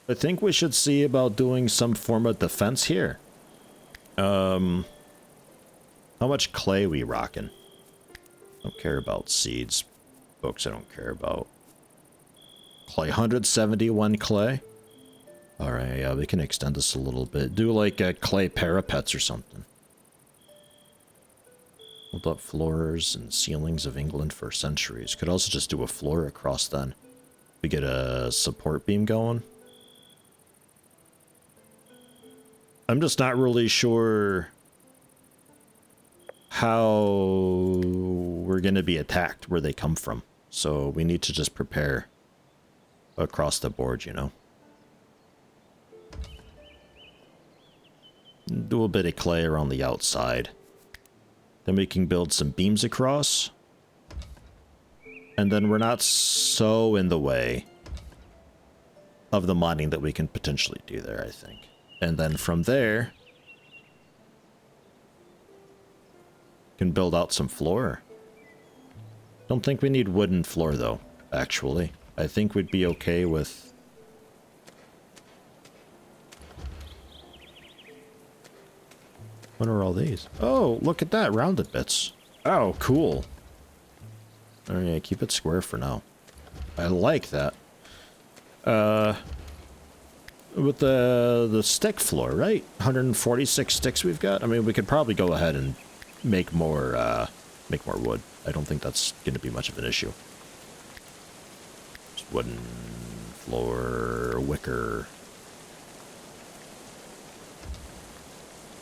I think we should see about doing some form of defense here. How much clay we rocking? Don't care about seeds. Folks, I don't care about. Clay, 171 clay. Alright, yeah, we can extend this a little bit. Do like clay parapets or something. Hold up floors and ceilings of England for centuries. Could also just do a floor across then. We get a support beam going. I'm just not really sure how we're going to be attacked, where they come from. So we need to just prepare across the board, you know. Do a bit of clay around the outside. Then we can build some beams across. And then we're not so in the way of the mining that we can potentially do there, I think. And then from there, can build out some floor. Don't think we need wooden floor though, actually. I think we'd be okay with... What are all these? Oh, look at that, rounded bits. Oh, cool. Oh yeah, keep it square for now. I like that. With the stick floor, right? 146 sticks we've got. I mean, we could probably go ahead and make more wood. I don't think that's going to be much of an issue. Just wooden floor, wicker.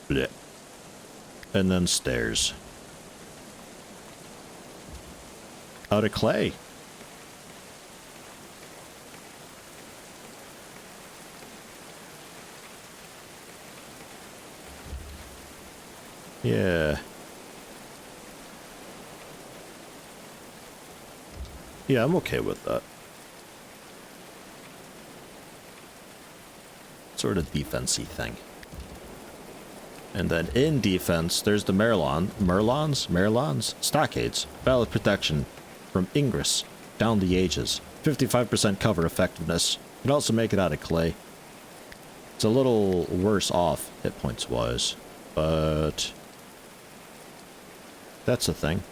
Blech. And then stairs. Out of clay. Yeah. Yeah, I'm okay with that. Sort of defense-y thing. And then in defense, there's the Merlons? Stockades. Valid protection from ingress down the ages. 55% cover effectiveness. You can also make it out of clay. It's a little worse off hit points wise, but that's a thing.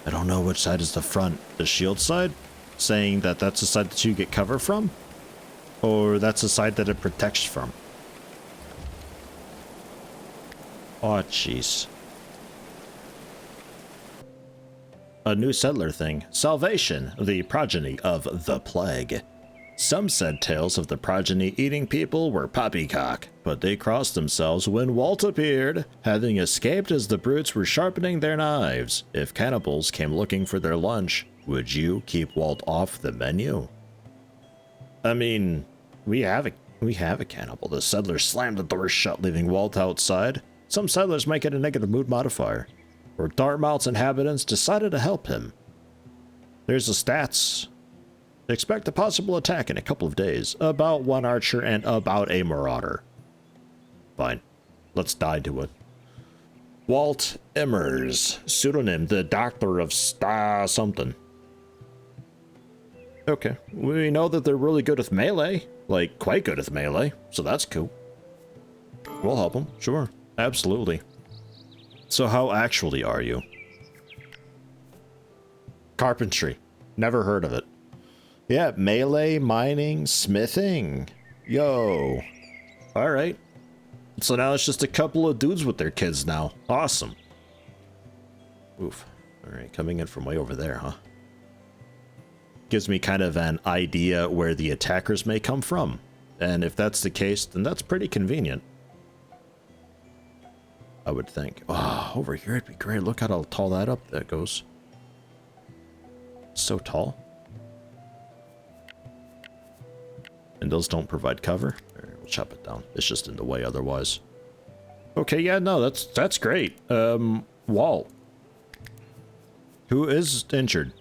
I don't know which side is the front. The shield side? Saying that that's the side that you get cover from? Or that's the side that it protects from? Oh, jeez. A new settler thing. Salvation, the progeny of the plague. Some said tales of the progeny eating people were poppycock, but they crossed themselves when Walt appeared, having escaped as the brutes were sharpening their knives. If cannibals came looking for their lunch, would you keep Walt off the menu? I mean, we have a cannibal. The settlers slammed the door shut, leaving Walt outside. Some settlers might get a negative mood modifier. Or Dartmouth's inhabitants decided to help him. There's the stats. Expect a possible attack in a couple of days. About one archer and about a marauder. Fine. Let's dive to it. Walt Emmers. Pseudonym, the Doctor of something. Okay. We know that they're really good with melee. Like, quite good with melee. So that's cool. We'll help them. Sure. Absolutely. So how actually are you? Carpentry. Never heard of it. Yeah, melee, mining, smithing. Yo. Alright. So now it's just a couple of dudes with their kids now. Awesome. Oof. Alright, coming in from way over there, huh? Gives me kind of an idea where the attackers may come from. And if that's the case, then that's pretty convenient. I would think. Oh, over here it'd be great. Look how tall that goes. So tall. And those don't provide cover. Right, we'll chop it down. It's just in the way otherwise. Okay, yeah, no, that's great. Walt. Who is injured?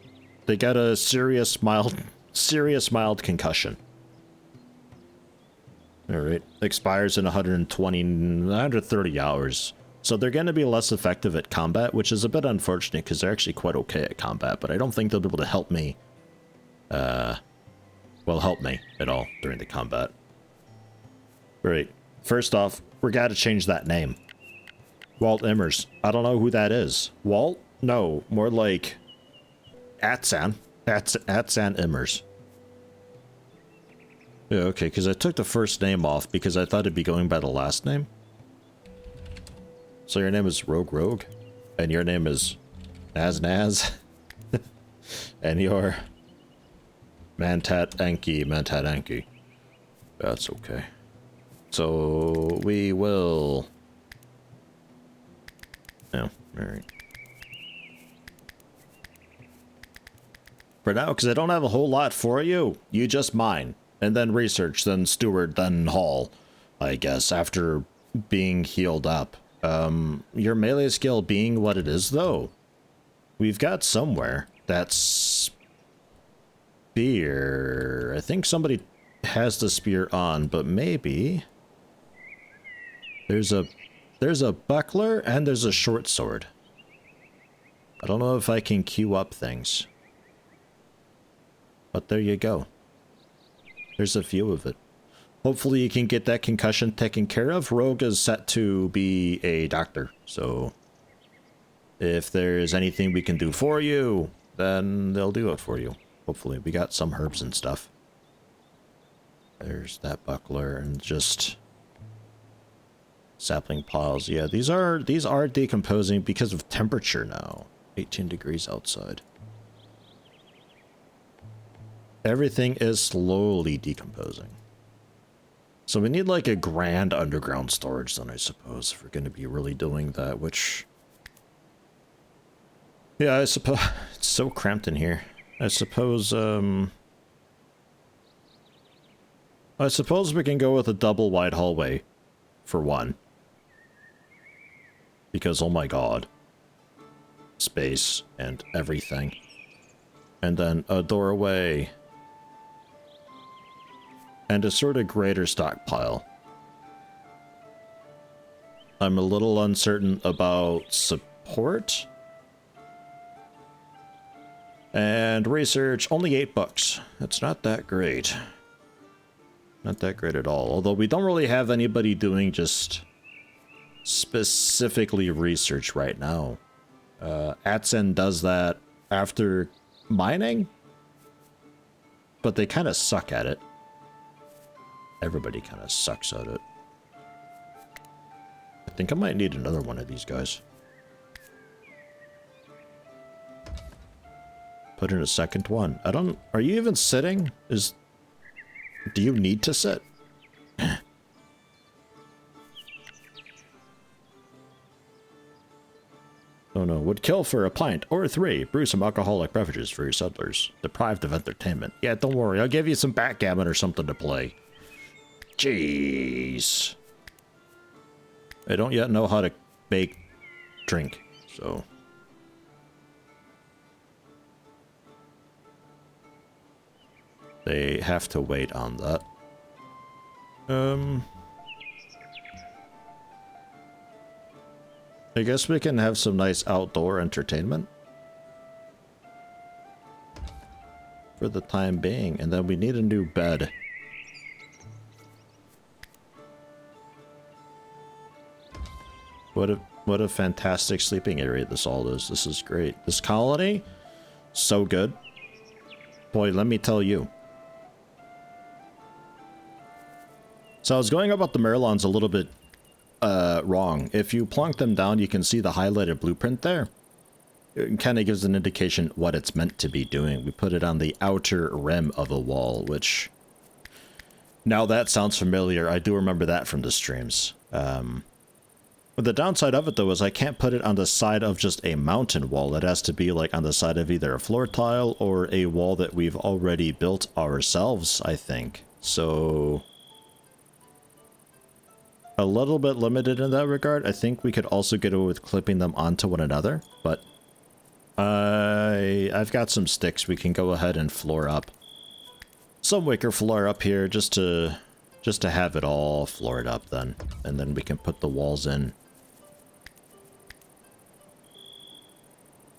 They got a serious mild concussion. Alright. Expires in 130 hours. So they're going to be less effective at combat, which is a bit unfortunate because they're actually quite okay at combat, but I don't think they'll be able to help me, well, help me at all during the combat. Right. First off, we got to change that name. Walt Immers. I don't know who that is. Walt? No, more like Atsan. Atsan Immers. Yeah, okay, because I took the first name off because I thought it'd be going by the last name. So your name is Rogue, and your name is Naz, and you're Mantat Anki. That's okay. So we will... Oh, alright. For now, because I don't have a whole lot for you, you just mine. And then research, then steward, then haul, I guess, after being healed up. Your melee skill being what it is, though. We've got somewhere that's spear. I think somebody has the spear on, but maybe there's a buckler and there's a short sword. I don't know if I can queue up things, but there you go. There's a few of it. Hopefully you can get that concussion taken care of. Rogue is set to be a doctor, so if there's anything we can do for you, then they'll do it for you. Hopefully. We got some herbs and stuff. There's that buckler and just sapling piles. Yeah, these are decomposing because of temperature now. 18 degrees outside. Everything is slowly decomposing. So we need like a grand underground storage then, I suppose, if we're going to be really doing that, which... Yeah, I suppose... It's so cramped in here. I suppose we can go with a double wide hallway, for one. Because, oh my god. Space and everything. And then a doorway. And a sort of greater stockpile. I'm a little uncertain about support. And research, only 8 books. That's not that great. Not that great at all. Although we don't really have anybody doing just specifically research right now. Atsen does that after mining. But they kind of suck at it. Everybody kind of sucks at it. I think I might need another one of these guys. Put in a second one. I don't... Are you even sitting? Do you need to sit? Oh no. Would kill for a pint or 3. Brew some alcoholic beverages for your settlers. Deprived of entertainment. Yeah, don't worry. I'll give you some backgammon or something to play. Jeez. I don't yet know how to make drink, so... They have to wait on that. I guess we can have some nice outdoor entertainment. For the time being, and then we need a new bed. What a fantastic sleeping area this all is. This is great. This colony, so good. Boy, let me tell you. So I was going about the Merlons a little bit wrong. If you plonk them down, you can see the highlighted blueprint there. It kind of gives an indication what it's meant to be doing. We put it on the outer rim of a wall, which... Now that sounds familiar. I do remember that from the streams. But the downside of it, though, is I can't put it on the side of just a mountain wall. It has to be, like, on the side of either a floor tile or a wall that we've already built ourselves, I think. So... a little bit limited in that regard. I think we could also get away with clipping them onto one another, but... I've got some sticks we can go ahead and floor up. Some wicker floor up here, just to have it all floored up then. And then we can put the walls in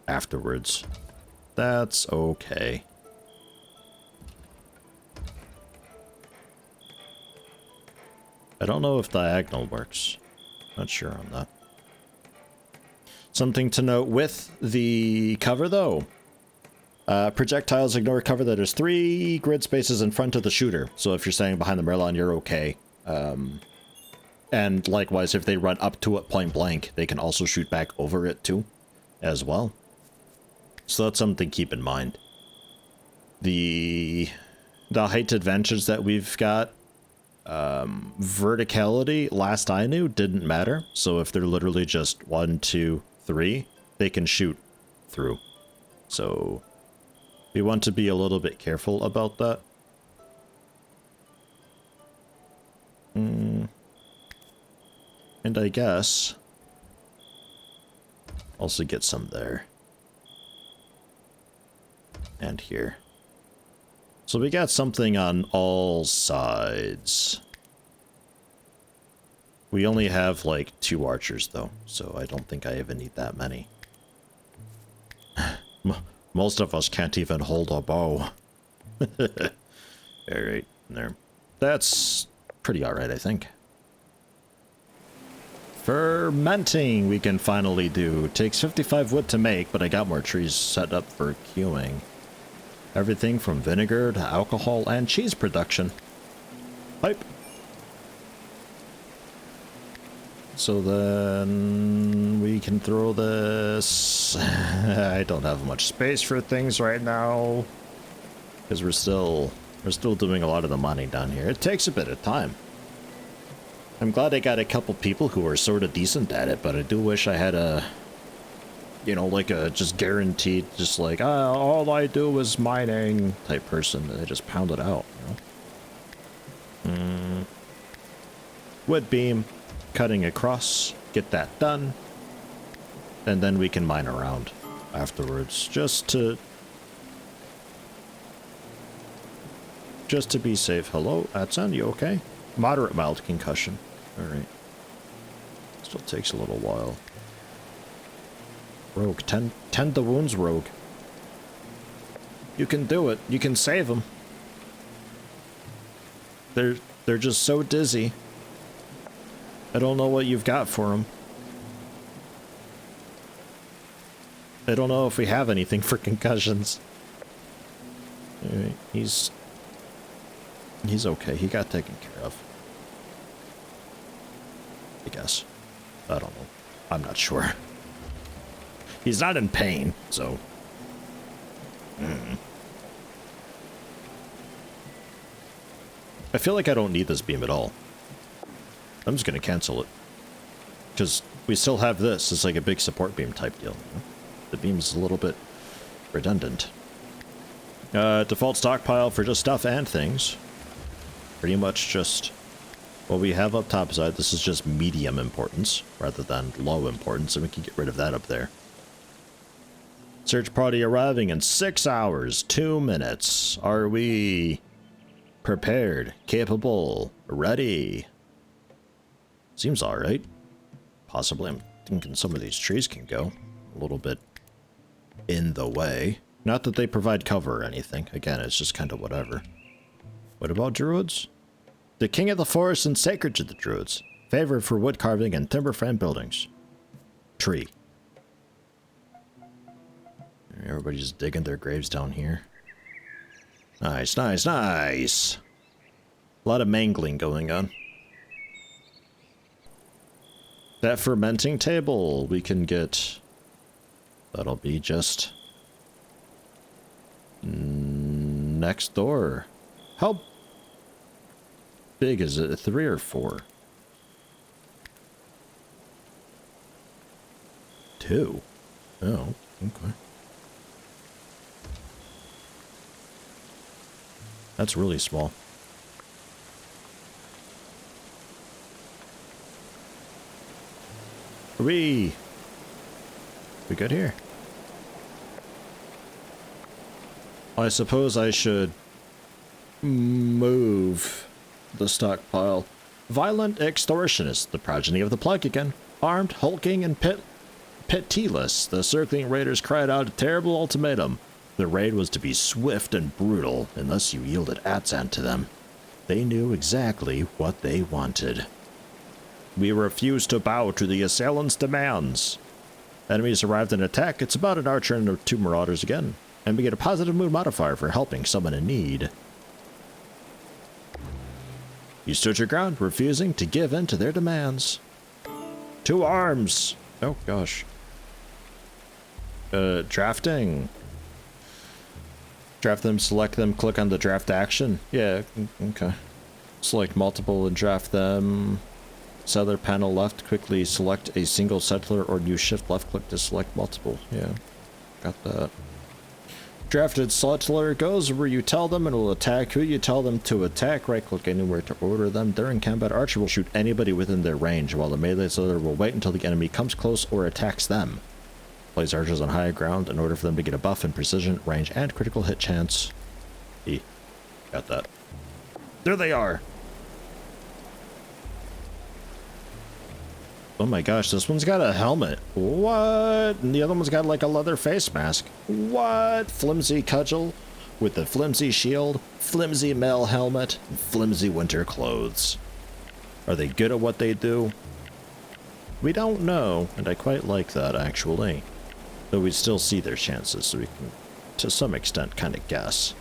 afterwards. That's okay. I don't know if diagonal works. Not sure on that. Something to note with the cover, though. Projectiles ignore cover that is 3 grid spaces in front of the shooter. So if you're standing behind the Merlon, you're okay. And likewise, if they run up to it point blank, they can also shoot back over it too, as well. So that's something to keep in mind. The height advantage that we've got, verticality, last I knew, didn't matter. So if they're literally just 1, 2, 3, they can shoot through. So we want to be a little bit careful about that. And I guess also get some there. And here. So we got something on all sides. We only have like 2 archers though, so I don't think I even need that many. Most of us can't even hold a bow. Alright, there. That's pretty alright, I think. Fermenting we can finally do. Takes 55 wood to make, but I got more trees set up for queuing. Everything from vinegar to alcohol and cheese production. Pipe. So then we can throw this. I don't have much space for things right now because we're still doing a lot of the mining down here. It takes a bit of time. I'm glad I got a couple people who are sort of decent at it, but I do wish I had a, you know, like a just guaranteed, just like, all I do is mining type person that I just pound it out, you know? Wood beam, cutting across, get that done, and then we can mine around afterwards, just to be safe. Hello, Atsun, you okay? Moderate mild concussion. Alright. Still takes a little while. Rogue, tend the wounds, Rogue. You can do it. You can save them. They're just so dizzy. I don't know what you've got for them. I don't know if we have anything for concussions. Alright, he's okay. He got taken care of. I guess. I don't know. I'm not sure. He's not in pain, so... I feel like I don't need this beam at all. I'm just gonna cancel it. Because we still have this. It's like a big support beam type deal. You know? The beam's a little bit redundant. Default stockpile for just stuff and things. Pretty much just what we have up top side. This is just medium importance rather than low importance, and we can get rid of that up there. Search party arriving in 6 hours, 2 minutes. Are we prepared, capable, ready? Seems alright. Possibly. I'm thinking some of these trees can go a little bit in the way. Not that they provide cover or anything. Again, it's just kind of whatever. What about druids? The king of the forest and sacred to the druids. Favored for wood carving and timber frame buildings. Tree. Everybody's digging their graves down here. Nice, nice, nice. A lot of mangling going on. That fermenting table we can get. That'll be just next door. How big is it? 3 or 4? 2. Oh, okay. That's really small. We good here? I suppose I should move the stockpile. Violent extortionist, the progeny of the plague again. Armed, hulking, and pitiless. The circling raiders cried out a terrible ultimatum. The raid was to be swift and brutal unless you yielded Atzan to them. They knew exactly what they wanted. We refuse to bow to the assailants' demands. Enemies arrived and attack. It's about an archer and 2 marauders again. And we get a positive mood modifier for helping someone in need. You stood your ground, refusing to give in to their demands. 2 arms! Oh gosh. Drafting. Draft them, select them, click on the draft action. Yeah, okay. Select multiple and draft them. Settler panel left, quickly select a single settler or use shift left click to select multiple. Yeah, got that. Drafted settler goes where you tell them and will attack who you tell them to attack. Right click anywhere to order them. During combat, archer will shoot anybody within their range, while the melee settler will wait until the enemy comes close or attacks them. Place archers on high ground in order for them to get a buff in precision, range, and critical hit chance. Got that. There they are! Oh my gosh, this one's got a helmet. What? And the other one's got like a leather face mask. What? Flimsy cudgel with the flimsy shield, flimsy mail helmet, and flimsy winter clothes. Are they good at what they do? We don't know, and I quite like that actually. Though we still see their chances, so we can, to some extent, kind of guess.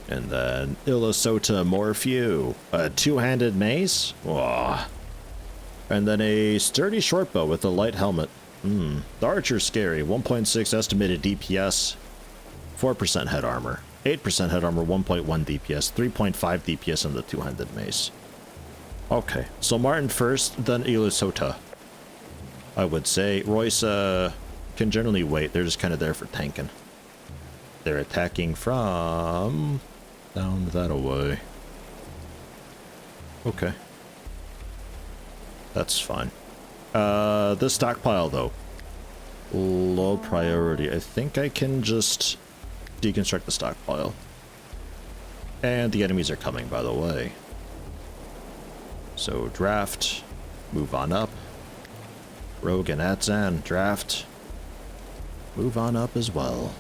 And then Illusota Morphew, a 2-handed mace. Whoa. And then a sturdy short bow with a light helmet. The archer's scary. 1.6 estimated DPS, 4% head armor, 8% head armor, 1.1 DPS, 3.5 DPS on the 2-handed mace. Okay, so Martin first, then Illusota. I would say Royce can generally wait. They're just kind of there for tanking. They're attacking from down that away. Okay. That's fine. This stockpile, though. Low priority. I think I can just deconstruct the stockpile. And the enemies are coming, by the way. So, draft. Move on up. Rogue and Atzan, draft. Move on up as well.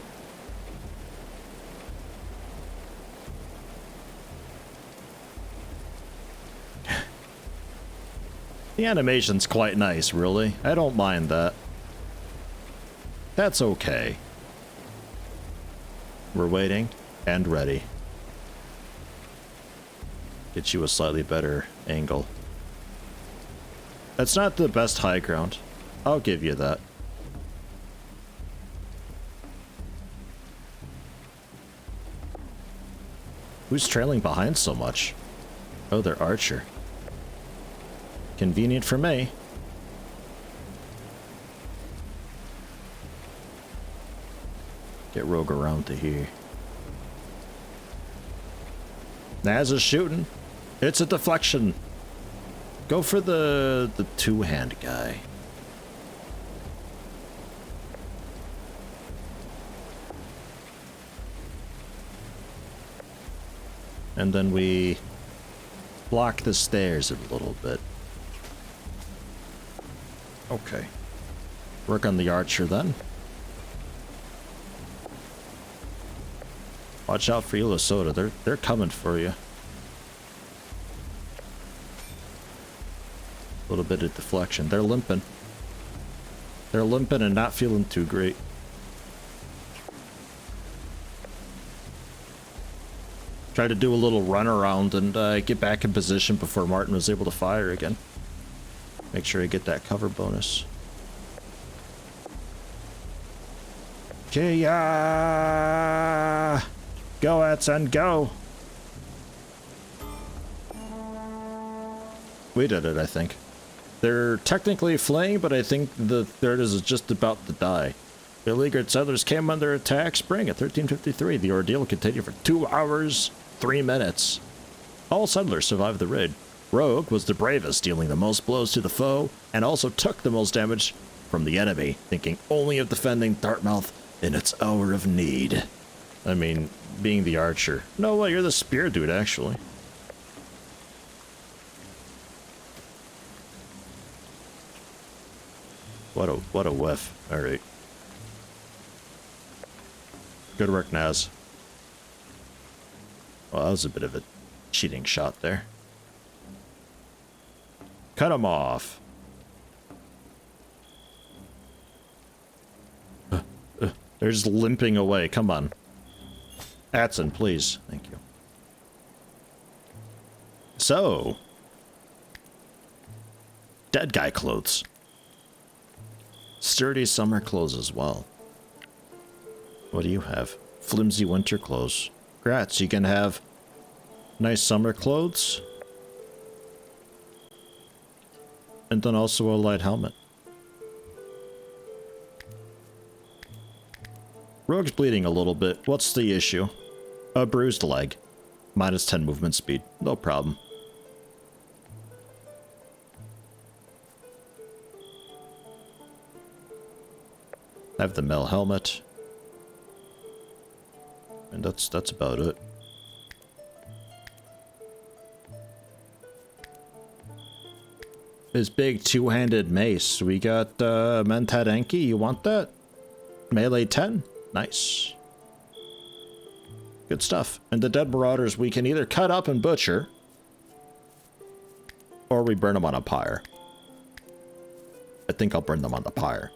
The animation's quite nice, really. I don't mind that. That's okay. We're waiting and ready. Get you a slightly better angle. That's not the best high ground. I'll give you that. Who's trailing behind so much? Oh, they're Archer. Convenient for me. Get Rogue around to here. Naz is shooting. It's a deflection. Go for the two-hand guy. And then we block the stairs a little bit. Okay. Work on the archer then. Watch out for Illusota. They're coming for you. A little bit of deflection. They're limping. They're limping and not feeling too great. Try to do a little run around and get back in position before Martin was able to fire again. Make sure I get that cover bonus. Okay, go, Atzan, go! We did it, I think. They're technically fleeing, but I think the third is just about to die. Beleaguered settlers came under attack spring at 1353. The ordeal continued for 2 hours, 3 minutes. All settlers survived the raid. Rogue was the bravest, dealing the most blows to the foe, and also took the most damage from the enemy, thinking only of defending Dartmouth in its hour of need. I mean, being the archer. No way, you're the spear dude, actually. What a whiff. Alright. Good work, Naz. Well, that was a bit of a cheating shot there. Cut him off. They're just limping away. Come on. Atson, please. Thank you. So. Dead guy clothes. Sturdy summer clothes as well. What do you have? Flimsy winter clothes. Grats, you can have nice summer clothes. And then also a light helmet. Rogue's bleeding a little bit. What's the issue? A bruised leg. Minus 10 movement speed. No problem. I have the metal helmet. And that's about it. His big two-handed mace. We got Mentat Enki. You want that? Melee 10. Nice. Good stuff. And the dead marauders we can either cut up and butcher, or we burn them on a pyre. I think I'll burn them on the pyre.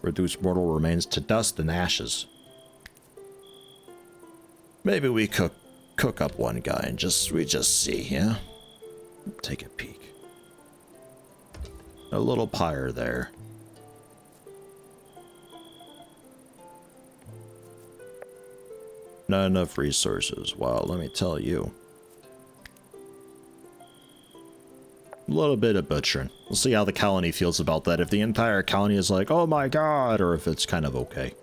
Reduce mortal remains to dust and ashes. Maybe we cook up one guy and we just see, yeah? Take a peek. A little pyre there. Not enough resources. Wow, let me tell you. A little bit of butchering. We'll see how the colony feels about that. If the entire colony is like, oh my god, or if it's kind of okay.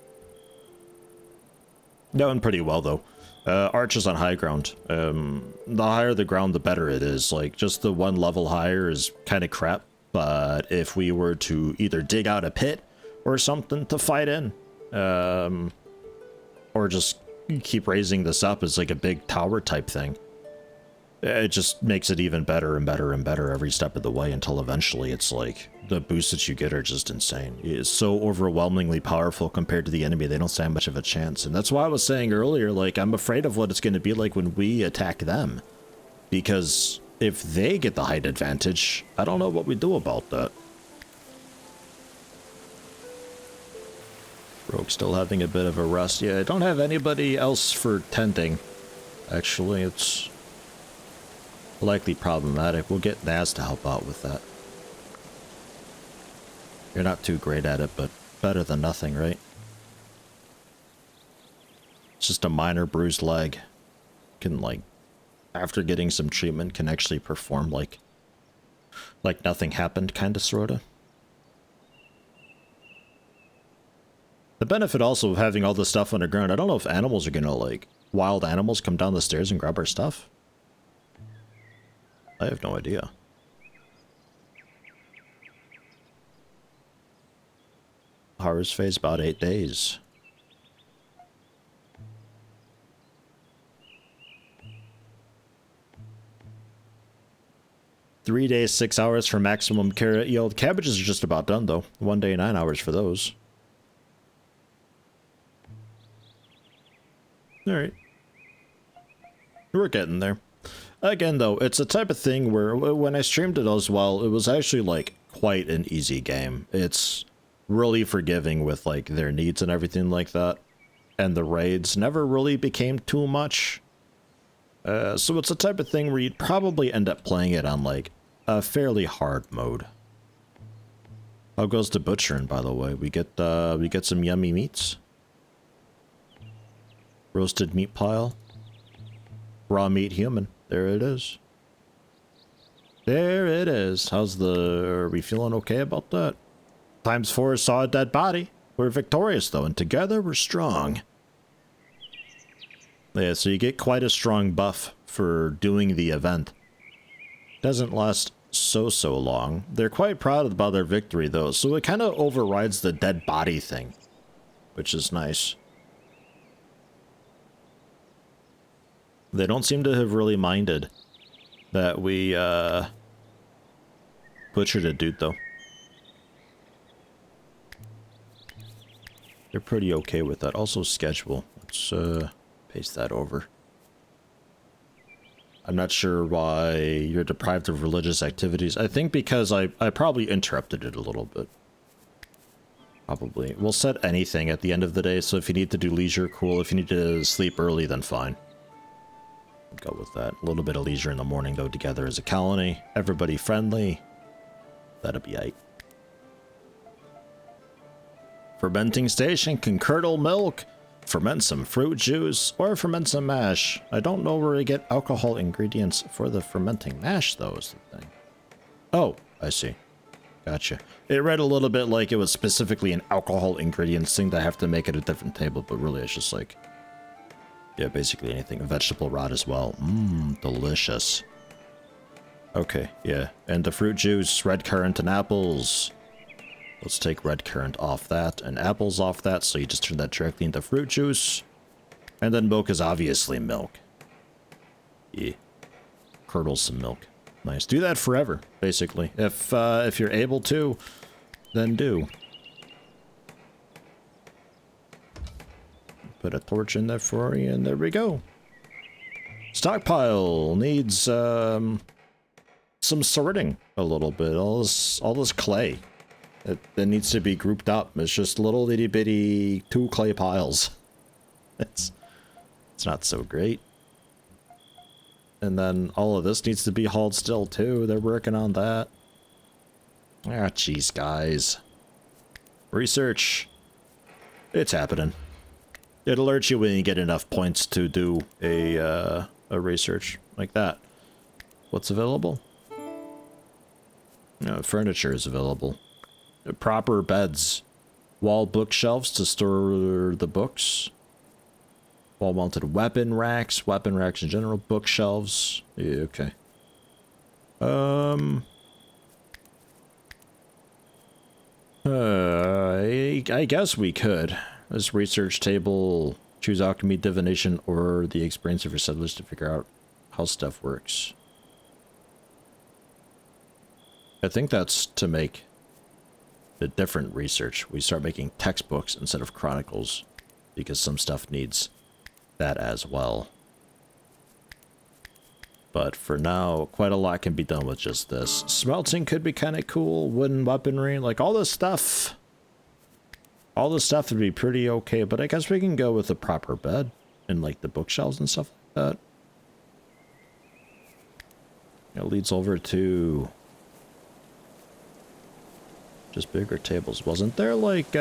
Doing pretty well, though. Arch is on high ground. The higher the ground, the better it is. Like, just the one level higher is kind of crap. But if we were to either dig out a pit or something to fight in, or just keep raising this up as like a big tower type thing, it just makes it even better and better and better every step of the way until eventually it's like the boosts that you get are just insane. It's so overwhelmingly powerful compared to the enemy, they don't stand much of a chance. And that's why I was saying earlier, like, I'm afraid of what it's going to be like when we attack them. Because if they get the height advantage, I don't know what we do about that. Rogue still having a bit of a rest. Yeah, I don't have anybody else for tending. Actually, it's likely problematic. We'll get Naz to help out with that. You're not too great at it, but better than nothing, right? It's just a minor bruised leg. Can, like, after getting some treatment, can actually perform like nothing happened, kinda, sorta. The benefit also of having all this stuff underground, I don't know if animals are gonna, like, wild animals come down the stairs and grab our stuff. I have no idea. Harvest phase about 8 days. Three days, 6 hours for maximum carrot yield. Cabbages are just about done though. 1 day, 9 hours for those. Alright. We're getting there. Again, though, it's a type of thing where when I streamed it as well, it was actually, like, quite an easy game. It's really forgiving with, like, their needs and everything like that. And the raids never really became too much. So it's a type of thing where you'd probably end up playing it on, like, a fairly hard mode. How goes the butchering, by the way? We get some yummy meats. Roasted meat pile. Raw meat human. There it is. There it is. Are we feeling okay about that? ×4 saw a dead body. We're victorious though, and together we're strong. Yeah, so you get quite a strong buff for doing the event. Doesn't last so long. They're quite proud about their victory though, so it kind of overrides the dead body thing, which is nice. They don't seem to have really minded that we Butchered a dude, though. They're pretty okay with that. Also, schedule. Let's paste that over. I'm not sure why you're deprived of religious activities. I think because I probably interrupted it a little bit. Probably. We'll set anything at the end of the day, so if you need to do leisure, cool. If you need to sleep early, then fine. Go with that. A little bit of leisure in the morning, though, together as a colony. Everybody friendly. That'll be aight. Fermenting station can curdle milk, ferment some fruit juice, or ferment some mash. I don't know where to get alcohol ingredients for the fermenting mash, though, is the thing. Oh, I see. Gotcha. It read a little bit like it was specifically an alcohol ingredients thing that I have to make at a different table, but really it's just like, yeah, basically anything. Vegetable rot as well. Mmm, delicious. Okay, yeah. And the fruit juice, red currant and apples. Let's take red currant off that and apples off that, so you just turn that directly into fruit juice. And then milk is obviously milk. Yeah. Curdle some milk. Nice. Do that forever, basically. If you're able to, then do. Put a torch in there for you, and there we go. Stockpile needs some sorting a little bit. All this clay. That needs to be grouped up. It's just little itty bitty 2 clay piles. It's not so great. And then all of this needs to be hauled still too. They're working on that. Ah, jeez, guys. Research. It's happening. It alerts you when you get enough points to do a research like that. What's available? No, furniture is available. Proper beds. Wall bookshelves to store the books. Wall-mounted weapon racks in general, bookshelves. Yeah, okay. I guess we could. This research table, choose alchemy, divination, or the experience of your settlers to figure out how stuff works. I think that's to make the different research. We start making textbooks instead of chronicles, because some stuff needs that as well. But for now, quite a lot can be done with just this. Smelting could be kind of cool. Wooden weaponry, like all this stuff. All this stuff would be pretty okay, but I guess we can go with a proper bed and like the bookshelves and stuff like that. It leads over to just bigger tables. Wasn't there like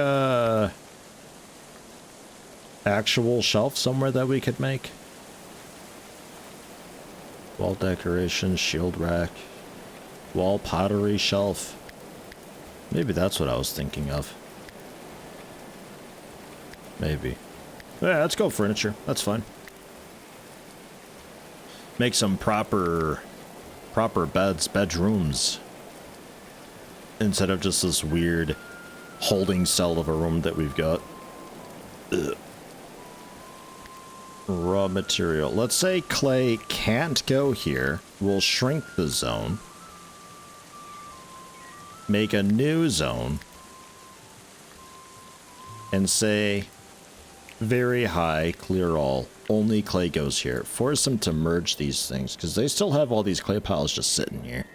actual shelf somewhere that we could make? Wall decoration, shield rack, wall pottery shelf. Maybe that's what I was thinking of. Maybe. Yeah, let's go furniture. That's fine. Make some proper beds, bedrooms. Instead of just this weird holding cell of a room that we've got. Ugh. Raw material. Let's say clay can't go here. We'll shrink the zone. Make a new zone. And say very high, clear all. Only clay goes here. Force them to merge these things, because they still have all these clay piles just sitting here.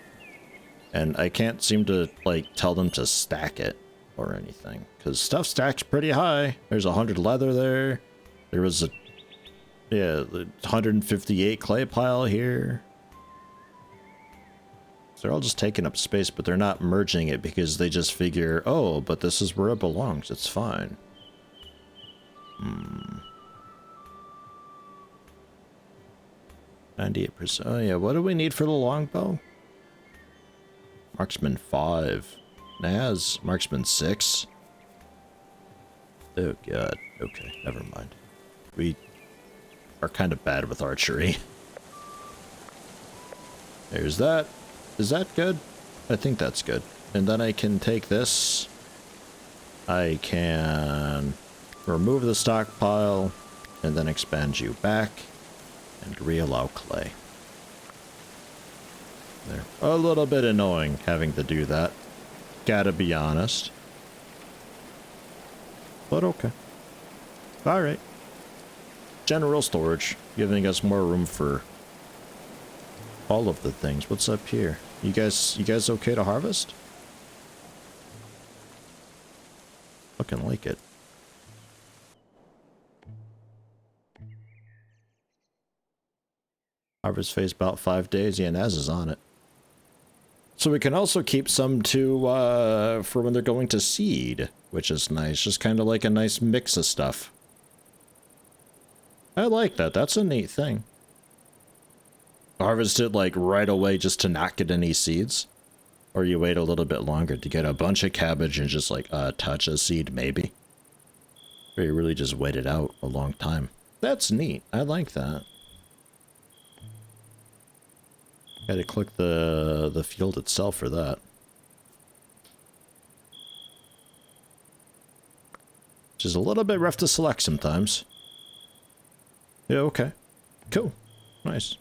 And I can't seem to, like, tell them to stack it or anything. Because stuff stacks pretty high. There's 100 leather there. There was a, yeah, 158 clay pile here. So they're all just taking up space, but they're not merging it because they just figure, oh, but this is where it belongs. It's fine. 98%. Oh, yeah. What do we need for the longbow? Marksman 5. Naz. Marksman 6. Oh, God. Okay. Never mind. We are kind of bad with archery. There's that. Is that good? I think that's good. And then I can take this. I can remove the stockpile and then expand you back and reallow clay. there. A little bit annoying having to do that. Gotta be honest. But okay. Alright. General storage, giving us more room for all of the things. What's up here? You guys okay to harvest? Looking like it. Harvest phase about 5 days. Yeah, Naz is on it. So we can also keep some to for when they're going to seed, which is nice. Just kind of like a nice mix of stuff. I like that. That's a neat thing. Harvest it like right away just to not get any seeds. Or you wait a little bit longer to get a bunch of cabbage and just like touch a seed maybe. Or you really just wait it out a long time. That's neat. I like that. Gotta click the field itself for that. Which is a little bit rough to select sometimes. Yeah, okay. Cool. Nice.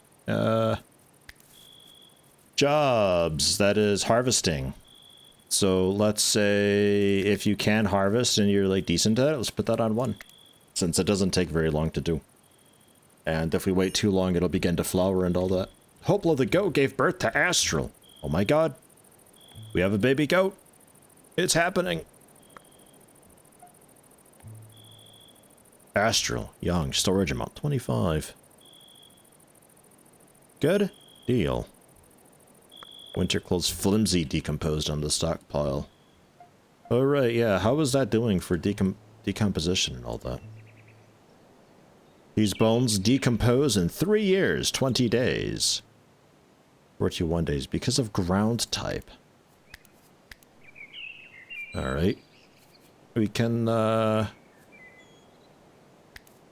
Jobs. That is harvesting. So let's say if you can harvest and you're like decent at it, let's put that on 1. Since it doesn't take very long to do. And if we wait too long, it'll begin to flower and all that. Hoplo the goat gave birth to Astral. Oh my god. We have a baby goat. It's happening. Astral, young, storage amount 25. Good deal. Winter clothes flimsy decomposed on the stockpile. Alright, yeah, how is that doing for decomposition and all that? These bones decompose in 3 years, 20 days. 41 days because of ground type. Alright. We can, oh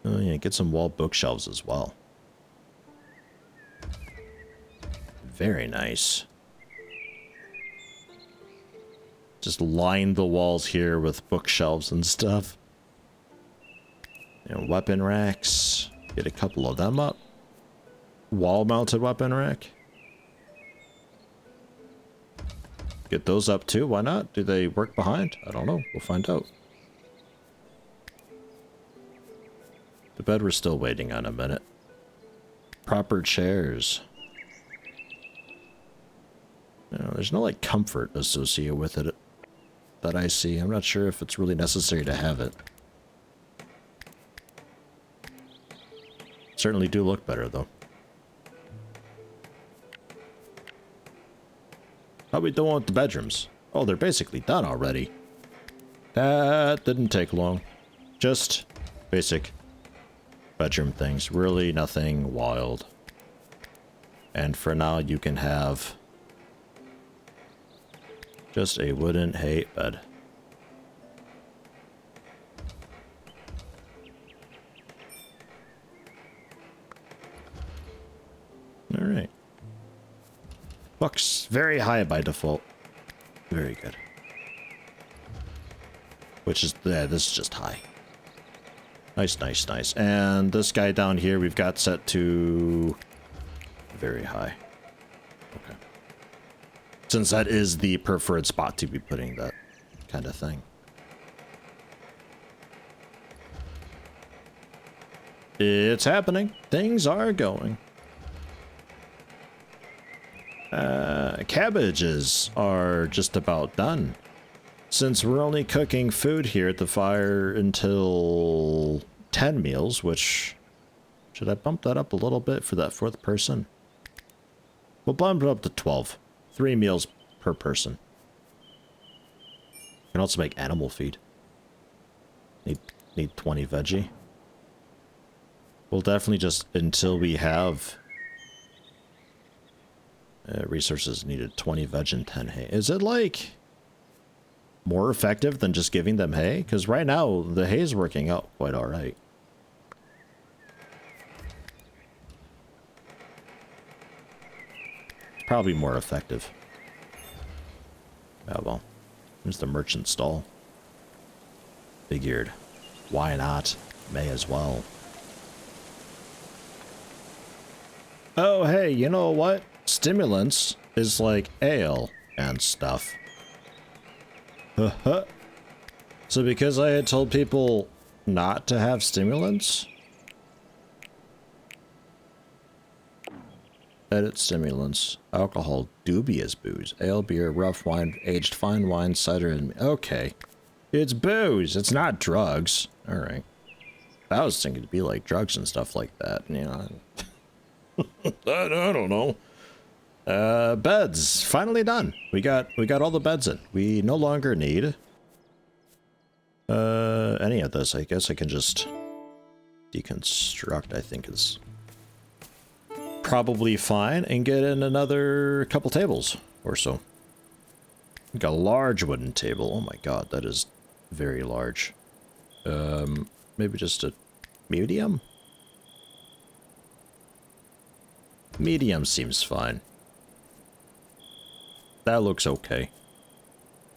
yeah, get some wall bookshelves as well. Very nice. Just line the walls here with bookshelves and stuff. And weapon racks. Get a couple of them up. Wall-mounted weapon rack. Get those up too, why not? Do they work behind? I don't know, we'll find out. The bed we're still waiting on a minute. Proper chairs. There's no like comfort associated with it that I see. I'm not sure if it's really necessary to have it. Certainly do look better though. How we doing with the bedrooms? Oh, they're basically done already. That didn't take long. Just basic bedroom things. Really nothing wild. And for now, you can have just a wooden hay bed. All right. Looks very high by default. Very good. Which is, yeah, this is just high. Nice, nice, nice. And this guy down here we've got set to very high. Okay. Since that is the preferred spot to be putting that kind of thing. It's happening. Things are going. Cabbages are just about done. Since we're only cooking food here at the fire until 10 meals, which... Should I bump that up a little bit for that 4th person? We'll bump it up to 12. 3 meals per person. You can also make animal feed. Need 20 veggie. We'll definitely just, until we have... resources needed 20 veg and 10 hay. Is it like more effective than just giving them hay? Because right now the hay is working out quite alright. Probably more effective. Oh well. Here's the merchant stall. Figured. Why not? May as well. Oh hey, you know what? Stimulants is like ale and stuff. So because I had told people not to have stimulants, edit stimulants, alcohol, dubious booze, ale, beer, rough wine, aged fine wine, cider, and okay. It's booze, it's not drugs. Alright. I was thinking it'd be like drugs and stuff like that, you know. I don't know. Beds, finally done. We got all the beds in. We no longer need any of this. I guess I can just deconstruct, I think is probably fine, and get in another couple tables or so. Got a large wooden table. Oh my god, that is very large. Maybe just a medium? Medium seems fine. That looks okay.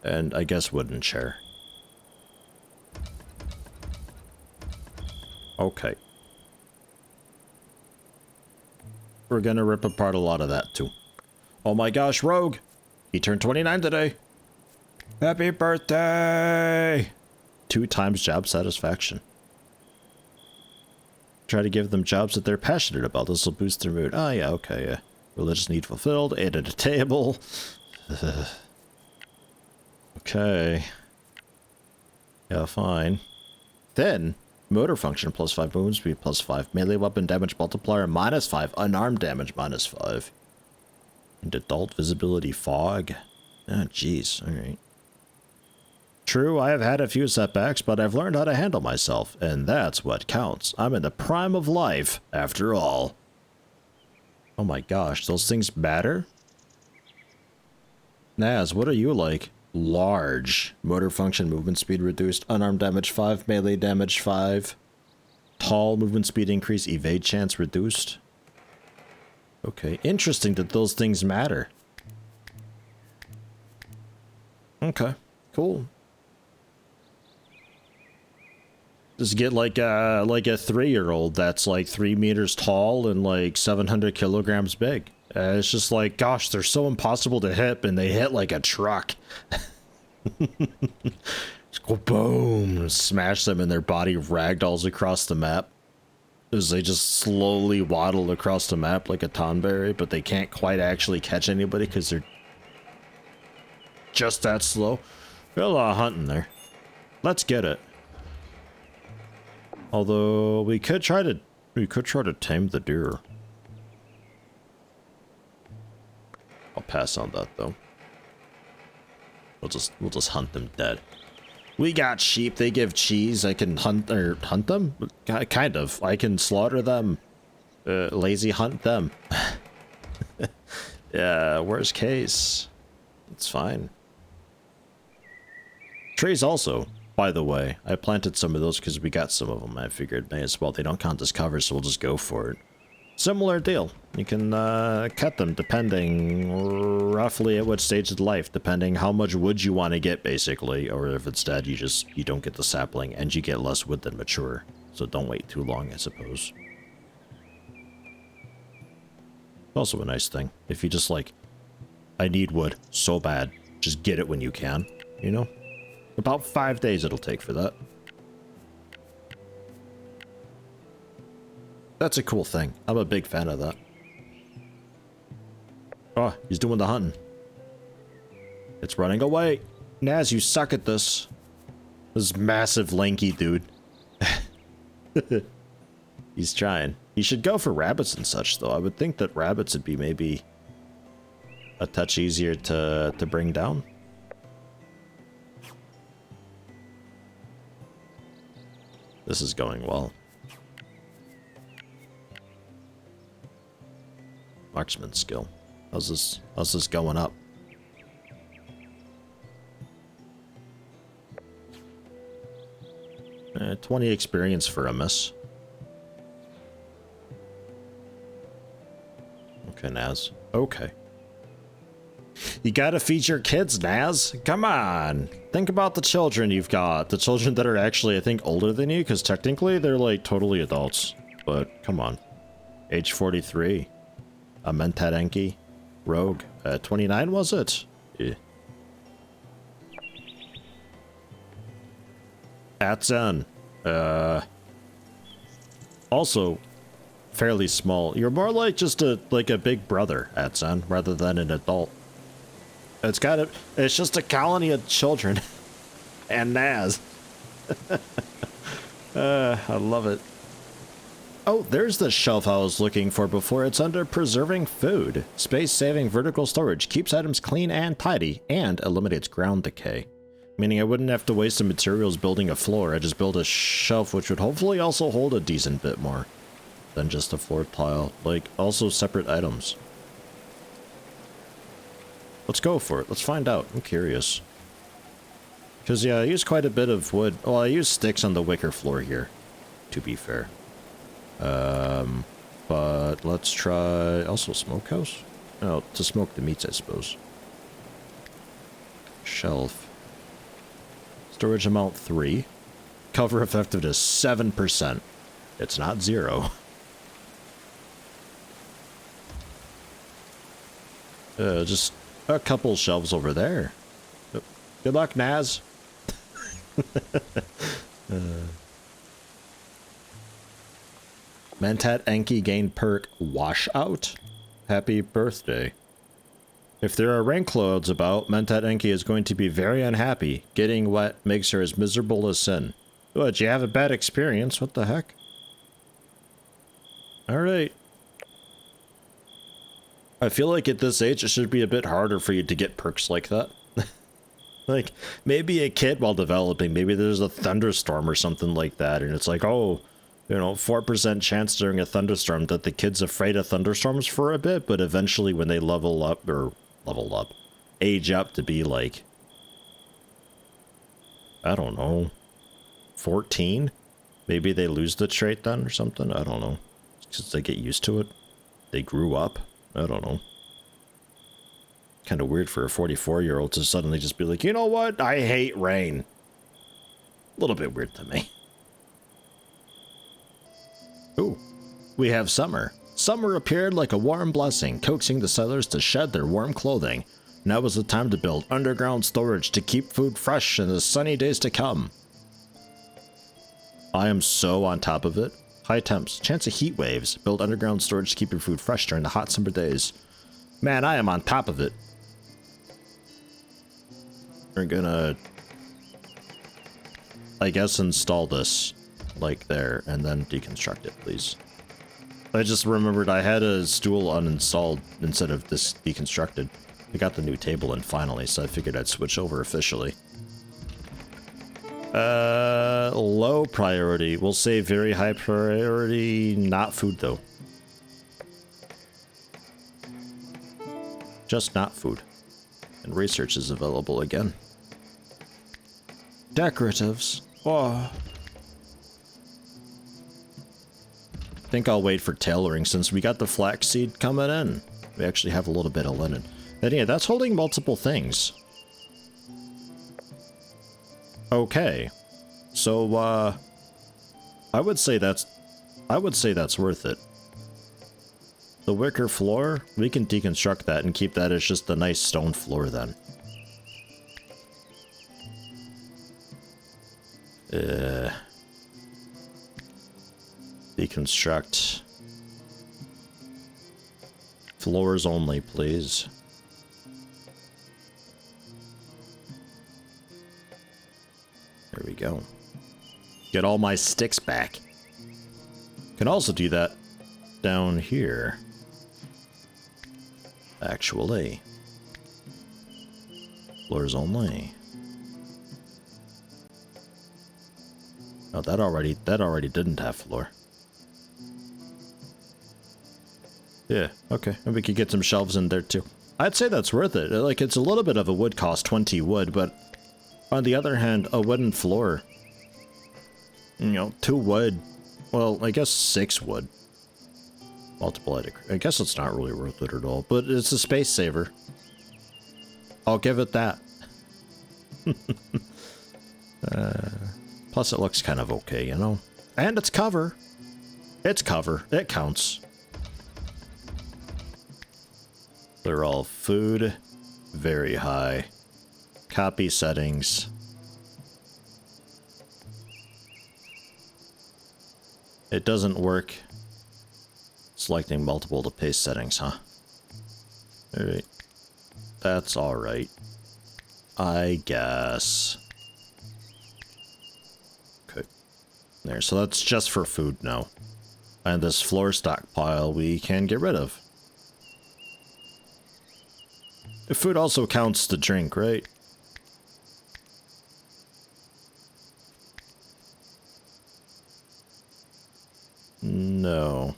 And I guess wooden chair. Okay. We're gonna rip apart a lot of that too. Oh my gosh, Rogue! He turned 29 today! Happy birthday! 2 times job satisfaction. Try to give them jobs that they're passionate about. This will boost their mood. Oh yeah, okay, yeah. Religious need fulfilled. 8 at a table. Okay. Yeah, fine. Then, motor function +5, movement speed +5, melee weapon damage multiplier -5, unarmed damage -5. And adult visibility fog. Oh, jeez. Alright. True, I have had a few setbacks, but I've learned how to handle myself, and that's what counts. I'm in the prime of life, after all. Oh my gosh, those things matter? Naz, what are you like? Large. Motor function, movement speed reduced, unarmed damage 5, melee damage 5. Tall, movement speed increase, evade chance reduced. Okay, interesting that those things matter. Okay, cool. Just get like a 3-year-old that's like 3 meters tall and like 700 kilograms big. It's just like, gosh, they're so impossible to hit, and they hit like a truck. Just go boom, smash them, and their body ragdolls across the map. As they just slowly waddle across the map like a tonberry, but they can't quite actually catch anybody because they're just that slow. Got a lot of hunting there. Let's get it. Although we could try to tame the deer. I'll pass on that though. We'll just hunt them dead. We got sheep, they give cheese. I can hunt them? Kind of. I can slaughter them. Lazy hunt them. Yeah, worst case. It's fine. Trees also. By the way, I planted some of those because we got some of them. I figured may as well. They don't count as cover, so we'll just go for it. Similar deal. You can cut them depending roughly at what stage of life, depending how much wood you want to get, basically. Or if it's dead, you don't get the sapling, and you get less wood than mature. So don't wait too long, I suppose. Also a nice thing. If you just like, I need wood so bad, just get it when you can, you know? About 5 days it'll take for that. That's a cool thing. I'm a big fan of that. Oh, he's doing the hunting. It's running away. Naz, you suck at this. This massive, lanky dude. He's trying. He should go for rabbits and such, though. I would think that rabbits would be maybe a touch easier to bring down. This is going well. Marksman skill. How's this going up? Eh, 20 experience for a miss. Okay, Naz. Okay. You gotta feed your kids, Naz. Come on. Think about the children you've got. The children that are actually, I think, older than you, because technically they're like totally adults. But come on. Age 43. A Mentat Enki. Rogue. 29 was it? Yeah. Atsen. Also fairly small. You're more like just a big brother, Atsen, rather than an adult. It's just a colony of children. And Naz. I love it. Oh, there's the shelf I was looking for before. It's under preserving food. Space-saving vertical storage keeps items clean and tidy and eliminates ground decay. Meaning I wouldn't have to waste the materials building a floor. I just build a shelf which would hopefully also hold a decent bit more than just a floor tile. Like, also separate items. Let's go for it. Let's find out. I'm curious. Because, yeah, I use quite a bit of wood. Well, I use sticks on the wicker floor here, to be fair. But let's try also smokehouse. Oh, to smoke the meats, I suppose. Shelf. Storage amount 3. Cover effectiveness 7%. It's not 0. Just a couple shelves over there. Good luck, Naz. Mentat Enki gained perk Washout. Happy birthday. If there are rain clouds about, Mentat Enki is going to be very unhappy. Getting wet makes her as miserable as sin. What, you have a bad experience? What the heck? Alright. I feel like at this age it should be a bit harder for you to get perks like that. Like, maybe a kid while developing, maybe there's a thunderstorm or something like that, and it's like, oh, you know, 4% chance during a thunderstorm that the kid's afraid of thunderstorms for a bit, but eventually when they age up to be like, I don't know, 14? Maybe they lose the trait then or something? I don't know. Because they get used to it. They grew up. I don't know. Kind of weird for a 44-year-old to suddenly just be like, you know what? I hate rain. A little bit weird to me. Ooh, we have summer. Summer appeared like a warm blessing, coaxing the settlers to shed their warm clothing. Now was the time to build underground storage to keep food fresh in the sunny days to come. I am so on top of it. High temps, chance of heat waves. Build underground storage to keep your food fresh during the hot summer days. Man, I am on top of it. We're gonna, I guess, install this like there and then deconstruct it, please. I just remembered I had a stool uninstalled instead of this deconstructed. I got the new table in finally, so I figured I'd switch over officially. Low priority. We'll say very high priority, not food though. Just not food. And research is available again. Decoratives. Oh. I think I'll wait for tailoring since we got the flaxseed coming in. We actually have a little bit of linen. And yeah, that's holding multiple things. Okay. So, I would say that's worth it. The wicker floor, we can deconstruct that and keep that as just a nice stone floor then. Deconstruct. Floors only, please. There we go. Get all my sticks back. Can also do that down here. Actually. Floors only. Oh, that already didn't have floor. Yeah, okay. And we could get some shelves in there too. I'd say that's worth it. Like, it's a little bit of a wood cost, 20 wood, but on the other hand, a wooden floor, you know, 2 wood, well, I guess 6 wood. Multiplied. I guess it's not really worth it at all, but it's a space saver. I'll give it that. Plus it looks kind of okay, you know? And it's cover. It's cover. It counts. They're all food, very high. Copy settings. It doesn't work selecting multiple to paste settings, huh? Alright. That's alright. I guess. Okay. There, so that's just for food now. And this floor stockpile we can get rid of. Food also counts to drink, right? No.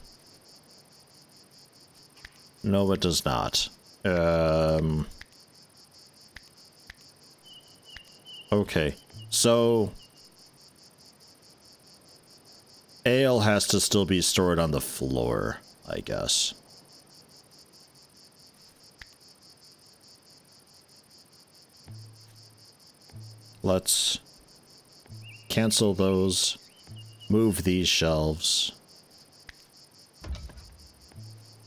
No, it does not. Okay, so ale has to still be stored on the floor, I guess. Let's cancel those, move these shelves,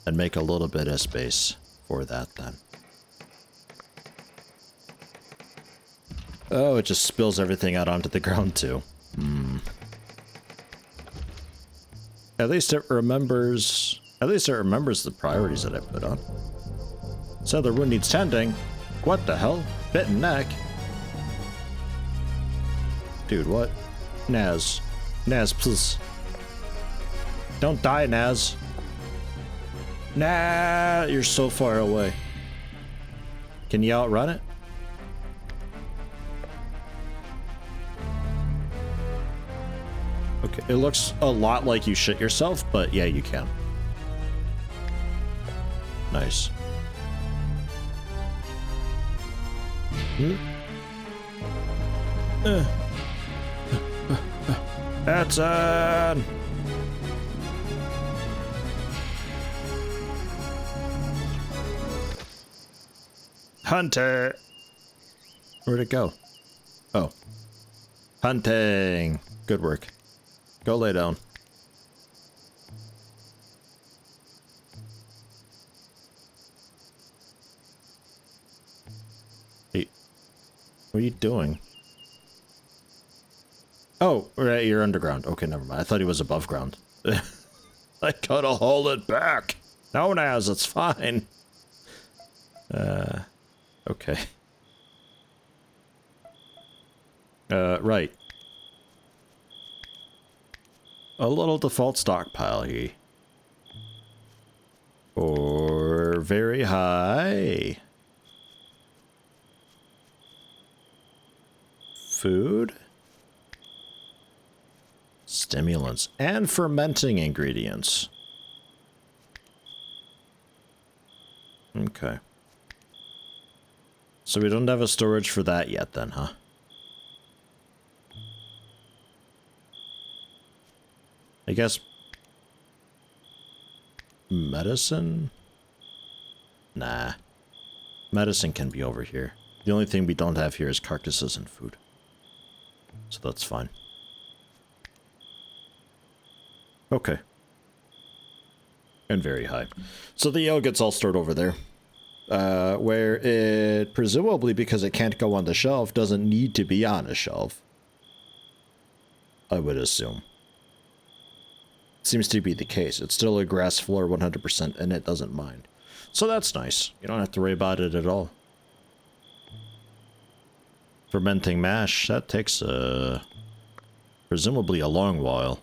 and make a little bit of space for that then. Oh, it just spills everything out onto the ground too. At least it remembers the priorities that I put on. So the wound needs tending. What the hell? Bitten neck. Dude, what? Naz. Naz, please. Don't die, Naz. Nah, you're so far away. Can you outrun it? Okay, it looks a lot like you shit yourself, but yeah, you can. Nice. That's on. Hunter. Where'd it go? Oh. Hunting. Good work. Go lay down. Hey, what are you doing? Oh, right, you're underground. Okay, never mind. I thought he was above ground. I gotta hold it back. No, Naz, it's fine. Okay. Right. A little default stockpile here. Or very high. Food. Stimulants and fermenting ingredients. Okay. So we don't have a storage for that yet then, huh? I guess medicine? Nah. Medicine can be over here. The only thing we don't have here is carcasses and food. So that's fine. Okay. And very high. So the ale gets all stored over there. Where it, presumably because it can't go on the shelf, doesn't need to be on a shelf. I would assume. Seems to be the case. It's still a grass floor 100% and it doesn't mind. So that's nice. You don't have to worry about it at all. Fermenting mash, that takes presumably a long while.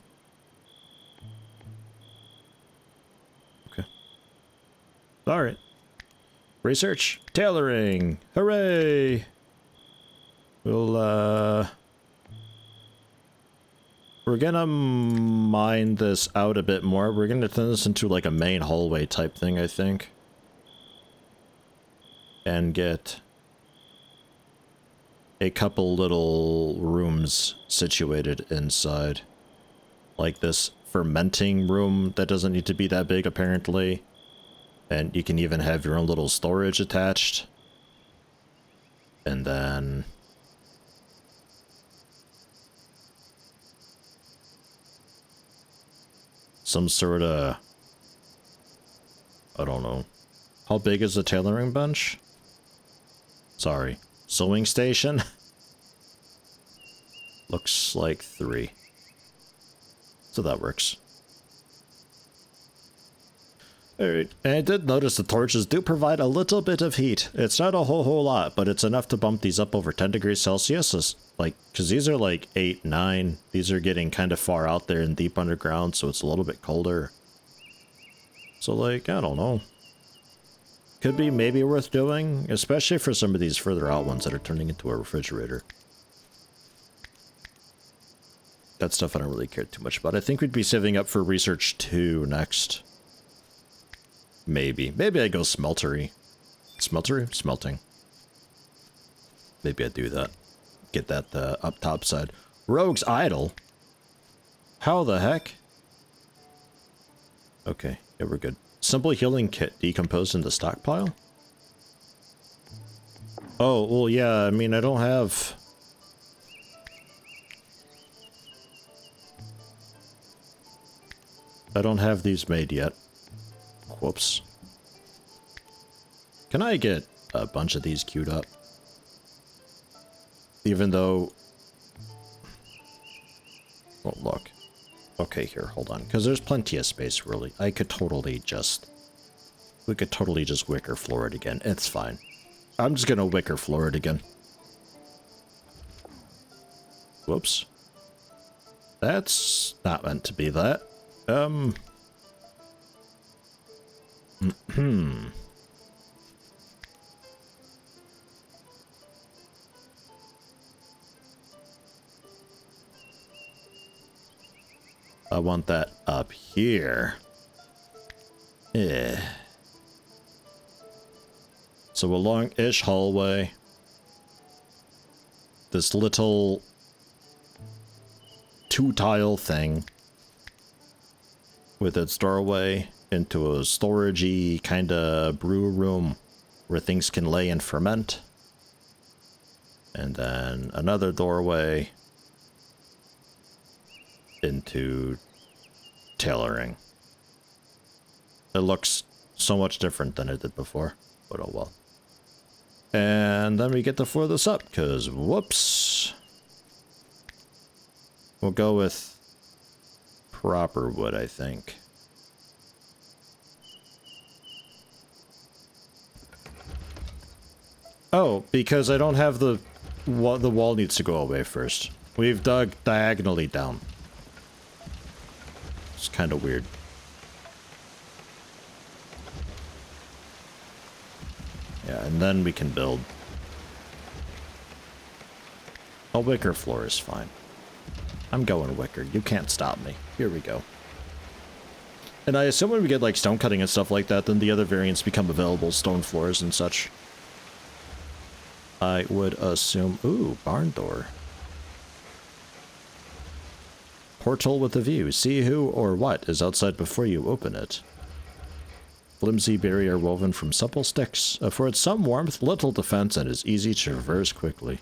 Okay. Alright. Research. Tailoring. Hooray! We'll, we're gonna mine this out a bit more. We're gonna turn this into like a main hallway type thing, I think. And get a couple little rooms situated inside. Like this fermenting room that doesn't need to be that big, apparently. And you can even have your own little storage attached. And then some sort of, I don't know, How big is the tailoring bench? Sorry. Sewing station? Looks like 3. So that works. Alright, and I did notice the torches do provide a little bit of heat. It's not a whole lot, but it's enough to bump these up over 10 degrees Celsius. Like, because these are like 8, 9. These are getting kind of far out there and deep underground, so it's a little bit colder. So like, I don't know. Could be maybe worth doing, especially for some of these further out ones that are turning into a refrigerator. That stuff I don't really care too much about. I think we'd be saving up for research 2 next. Maybe. Maybe I go smeltery. Smeltery? Smelting. Maybe I do that. Get that up top side. Rogue's Idol? How the heck? Okay, yeah, we're good. Simple healing kit decomposed in the stockpile? Oh, well, yeah, I mean, I don't have... I don't have these made yet. Whoops. Can I get a bunch of these queued up? Even though... Oh, look. Okay, here, hold on. Because there's plenty of space, really. I could totally just... We could totally just wicker floor it again. It's fine. I'm just gonna wicker floor it again. Whoops. That's not meant to be that. I want that up here. Yeah. So a long-ish hallway. This little 2-tile thing with its doorway into a storagey kind of brew room where things can lay and ferment. And then another doorway into tailoring. It looks so much different than it did before, but oh well. And then we get to floor this up, because whoops. We'll go with proper wood, I think. Oh, because I don't have the wall needs to go away first. We've dug diagonally down. It's kind of weird. Yeah, and then we can build. A wicker floor is fine. I'm going wicker. You can't stop me. Here we go. And I assume when we get like stone cutting and stuff like that, then the other variants become available, stone floors and such. I would assume... Ooh, barn door. Portal with a view. See who or what is outside before you open it. Flimsy barrier woven from supple sticks. Affords some warmth, little defense, and is easy to traverse quickly.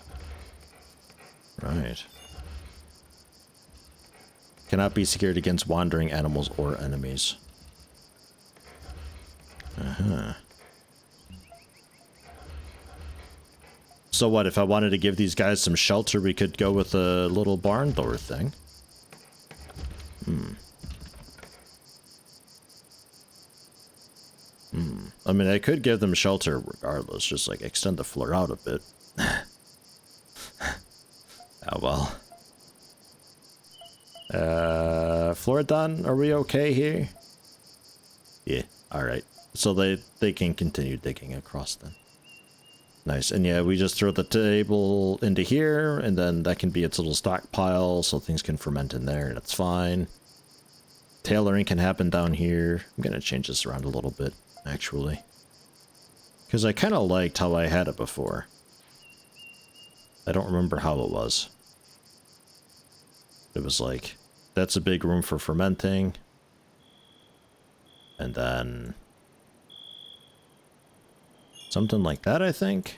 Right. Cannot be secured against wandering animals or enemies. Uh-huh. So what, if I wanted to give these guys some shelter, we could go with a little barn door thing. I mean, I could give them shelter regardless, just like extend the floor out a bit. Oh well. Floor done? Are we okay here? Yeah, alright. So they can continue digging across then. Nice, and yeah, we just throw the table into here, and then that can be its little stockpile, so things can ferment in there, and it's fine. Tailoring can happen down here. I'm gonna change this around a little bit, actually. Because I kind of liked how I had it before. I don't remember how it was. It was like, that's a big room for fermenting. And then... something like that, I think?